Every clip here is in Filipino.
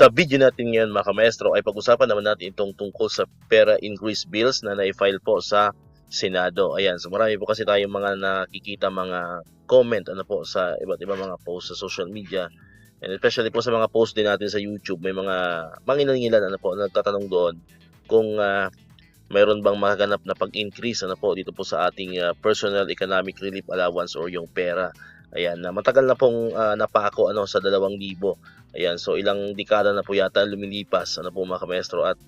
Sa video natin ngayon mga kamaestro ay pag-usapan naman natin itong tungkol sa pera increase bills na na-file po sa Senado. Ayan, so marami po kasi tayong mga nakikita mga comment sa iba't ibang mga post sa social media. And especially po sa mga post din natin sa YouTube, may mga mangingilan na nagtatanong doon kung mayroon bang maganap na pag-increase dito po sa ating personal economic relief allowance or yung pera. Ayan, matagal na pong napako sa 2,000. Ayan, so ilang dekada na po yata lumilipas mga kamaestro at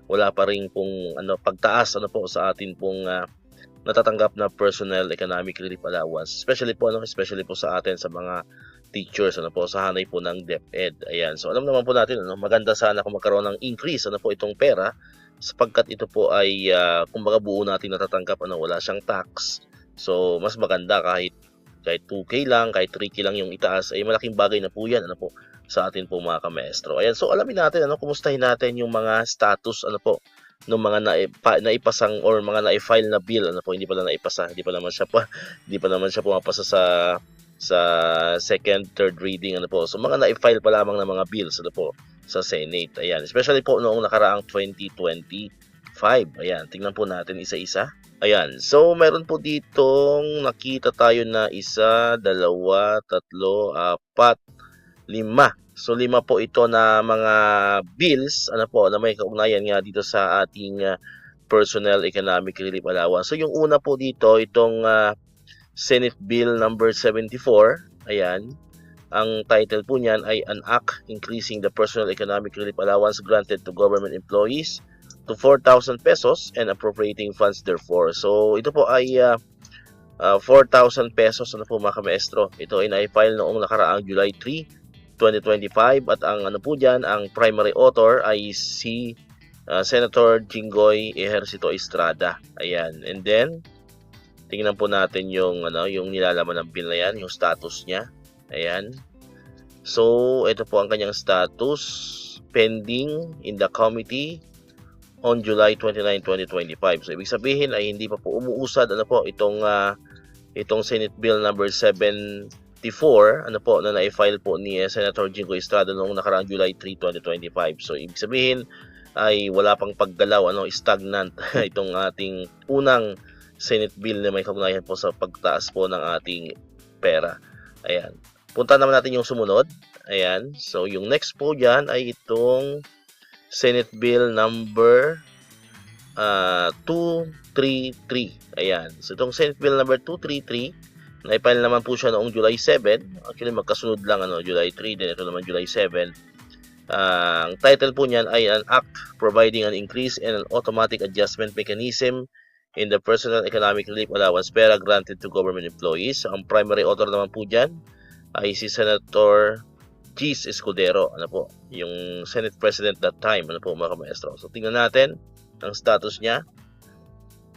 wala pa rin pong pagtaas sa atin pong natatanggap na personal economic relief allowance, especially po sa atin sa mga teachers sa hanay po ng DepEd. Ayan, so alam naman po natin maganda sana kung magkaroon ng increase itong pera sapagkat ito po ay kumbaga buo natin natatanggap wala siyang tax. So mas maganda kahit 2K lang, kahit 3K lang yung itaas ay malaking bagay na po yan sa atin po mga kamaestro. Ayan, so alamin natin kumustahin natin yung mga status ng mga naipasang or mga na-file na bill hindi pa lang naipasa, hindi pa naman siya pumapasa sa second, third reading So mga na-file pa lamang ng mga bills sa Senate. Ayan, especially po noong nakaraang 2025. Ayan, tingnan po natin isa-isa. Ayan, so meron po ditong nakita tayo na 1, 2, 3, 4, 5. So 5 po ito na mga bills na may kaugnayan nga dito sa ating personal economic relief allowance. So yung una po dito itong Senate Bill number 74. Ayan. Ang title po niyan ay An Act Increasing the Personal Economic Relief Allowance Granted to Government Employees to 4,000 pesos and appropriating funds therefore. So ito po ay 4,000 pesos mga kamaestro. Ito ay na-file noong nakaraang July 3, 2025 at ang ang primary author ay si Senator Jinggoy Ejercito Estrada. Ayan. And then tingnan po natin yung yung nilalaman ng bill na yan, yung status niya. Ayan. So ito po ang kanyang status, pending in the committee on July 29, 2025. So ibig sabihin ay hindi pa po umuusad itong Senate Bill number 74 na na-file po ni Senator Jinggoy Estrada noong nakaraang July 3, 2025. So ibig sabihin ay wala pang paggalaw, stagnant itong ating unang Senate Bill na may kaugnayan po sa pagtaas po ng ating pera. Ayan. Punta naman natin yung sumunod. Ayan. So yung next po dyan ay itong Senate Bill number 233. Ayan. So itong Senate Bill number 233, na-file naman po siya noong July 7. Actually magkasunod lang July 3, then ito naman July 7. Ang title po niyan ay An Act Providing an Increase in an Automatic Adjustment Mechanism in the Personal Economic Relief Allowance Pera Granted to Government Employees. Ang primary author naman po dyan ay si Senator Chis Escudero, yung Senate President that time, mga kamaestro. So tingnan natin ang status niya.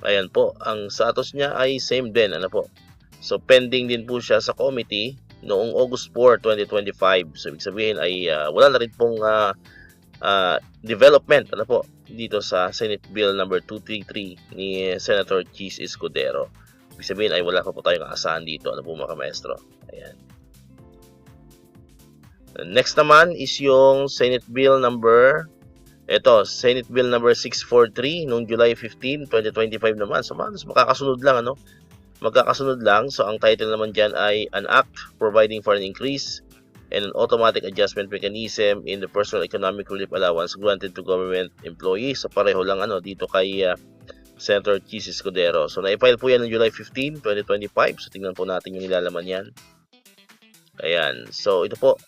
Ayan po, ang status niya ay same din, So pending din po siya sa committee noong August 4, 2025. So ibig sabihin ay wala na rin pong development dito sa Senate Bill number 233 ni Senator Chis Escudero. Ibig sabihin ay wala pa po tayong aasahan dito, mga kamaestro. Ayan. Next naman is yung Senate Bill number Senate Bill number 643 noong July 15, 2025 naman. So makakasunod lang magkakasunod lang. So ang title naman dyan ay An Act Providing for an Increase and an Automatic Adjustment Mechanism in the Personal Economic Relief Allowance Granted to Government Employees. So pareho lang dito kay Senator Chis Escudero. So na-file po yan noong July 15, 2025. So tingnan po natin yung nilalaman yan. Ayan. So ito po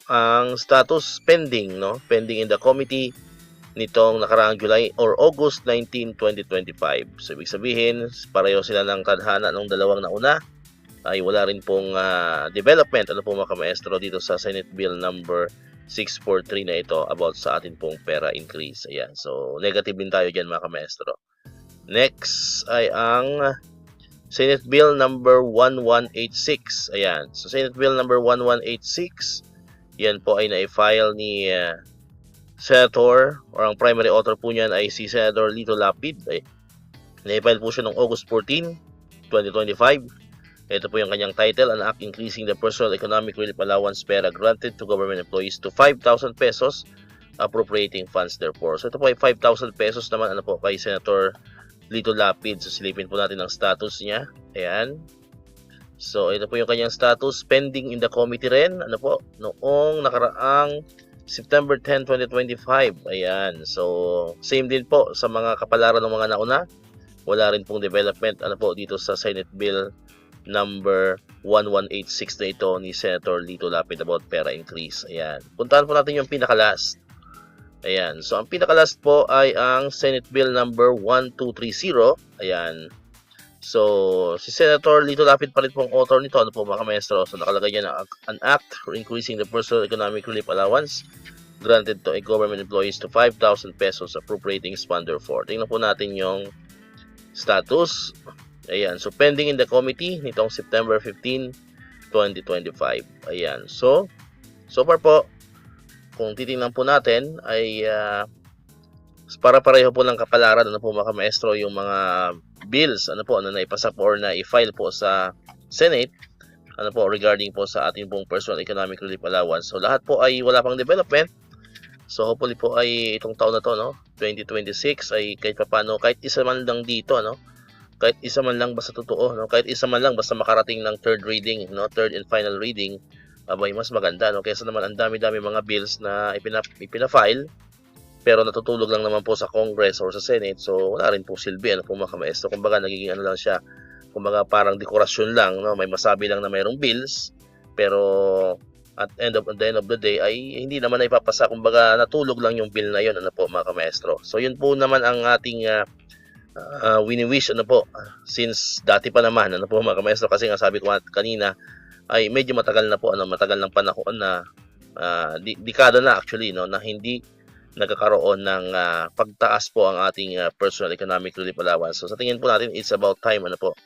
ang status pending pending in the committee nitong nakaraang July or August 19, 2025. So ibig sabihin pareho sila ng tadhana ng dalawang nauna ay wala rin pong development mga kamaestro dito sa Senate Bill number 643 na ito about sa atin pong pera increase. Ayan. So negative din tayo dyan mga kamaestro. Next ay ang Senate Bill number 1186. Ayan. So Senate Bill number 1186, yan po ay na-file ni Senator or ang primary author po niyan ay si Senator Lito Lapid. Na-file po siya noong August 14, 2025. Ito po yung kanyang title, an act increasing the personal economic relief allowance pera granted to government employees to 5,000 pesos, appropriating funds therefore. So ito po ay 5,000 pesos naman ano po kay Senator Lito Lapid. So silipin po natin ang status niya. Ayan. So ito po yung kanyang status, pending in the committee rin, ano po, noong nakaraang September 10, 2025. Ayan. So same din po sa mga kapalaran ng mga nauna. Wala rin pong development ano po dito sa Senate Bill number 1186 na ito ni Senator Lito Lapid about pera increase. Ayan. Puntahan po natin yung pinaka-last. Ayan. So, ang pinaka-last po ay ang Senate Bill number 1230. Ayan. So, si Senator Lito Lapid pa rin pong author nito. Ano po mga maestro? So, nakalagay niya na an act for increasing the personal economic relief allowance granted to a government employees to 5,000 pesos appropriating fund therefore. Tingnan po natin yung status. Ayan. So, pending in the committee nitong September 15, 2025. Ayan. So far po, kung titingnan po natin, ay para pareho po ng kapalaran, ano po mga maestro, yung mga bills, ano po, na naipasa po or na i-file po sa Senate, ano po, regarding po sa ating pong personal economic relief allowance. So, lahat po ay wala pang development. So, hopefully po ay itong taon na to, no, 2026, ay kahit papano, kahit isa man lang dito, no, kahit isa man lang basta totoo, no? Kahit isa man lang basta makarating ng third reading, no? Third and final reading, abay mas maganda, no? Kaysa naman ang dami-dami mga bills na ipina-file pero natutulog lang naman po sa Congress or sa Senate. So wala rin po silbi, ano po mga maestro. Kumbaga nagiging ano lang siya, kumbaga parang dekorasyon lang, no? May masabi lang na mayroong bills pero at the end of the day ay hindi naman ipapasa, kumbaga natulog lang yung bill na yon, ano po mga maestro. So yun po naman ang ating wini-wish ano po, since dati pa naman ano po mga maestro, kasi nga sabi ko kanina ay medyo matagal na po, ano, matagal ng panahon na dekada na actually, no, na hindi nagkakaroon ng pagtaas po ang ating personal economic relief allowance. So sa tingin po natin, it's about time, ano po,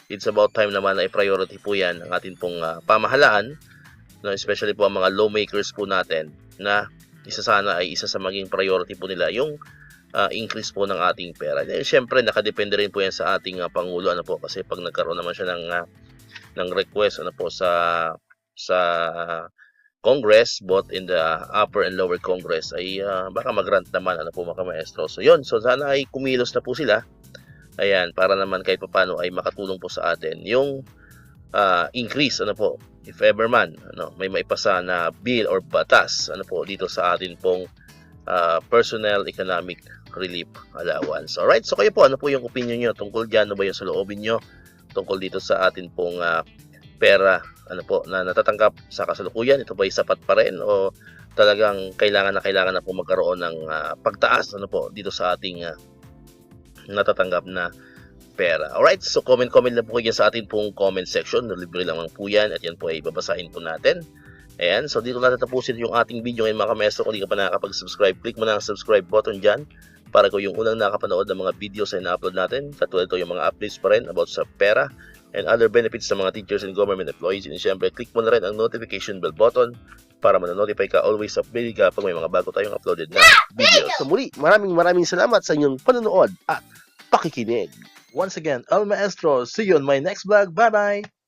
it's about time naman na i-priority po yan ang ating pong pamahalaan, no, especially po ang mga lawmakers po natin, na isa sana ay isa sa maging priority po nila yung increase po ng ating pera. Siyempre, nakadepende rin po yan sa ating Pangulo, ano po, kasi pag nagkaroon naman siya ng request, ano po, sa Congress, both in the upper and lower Congress, ay baka mag-grant naman, ano po mga maestro. So yun, so sana ay kumilos na po sila, ayan, para naman kahit paano ay makatulong po sa atin yung increase, ano po, if ever man, ano, may maipasa na bill or batas, ano po, dito sa atin pong personal economic relief allowance. Alright, so kayo po, ano po yung opinion nyo tungkol dyan? Ano ba yung saloobin nyo tungkol dito sa atin pong pera, ano po, na natatanggap sa kasalukuyan? Ito ba ay sapat pa rin o talagang kailangan na po magkaroon ng pagtaas, ano po, dito sa ating natatanggap na pera? Alright, so comment lang po kayo sa atin pong comment section. Libre lang po yan at yan po ay babasahin po natin. Ayan, so dito natatapusin yung ating video ngayon mga kamestro. Kung di ka pa nakakapag-subscribe, click mo na ang subscribe button dyan para ko yung unang nakapanood ng mga videos na ina-upload natin. Katulad ito yung mga updates pa rin about sa pera and other benefits sa mga teachers and government employees. And syempre, click mo na rin ang notification bell button para ma-notify ka, always updated ka pag may mga bago tayong uploaded na videos. So muli, maraming salamat sa inyong panonood at pakikinig. Once again, El Maestro, see you on my next vlog. Bye-bye!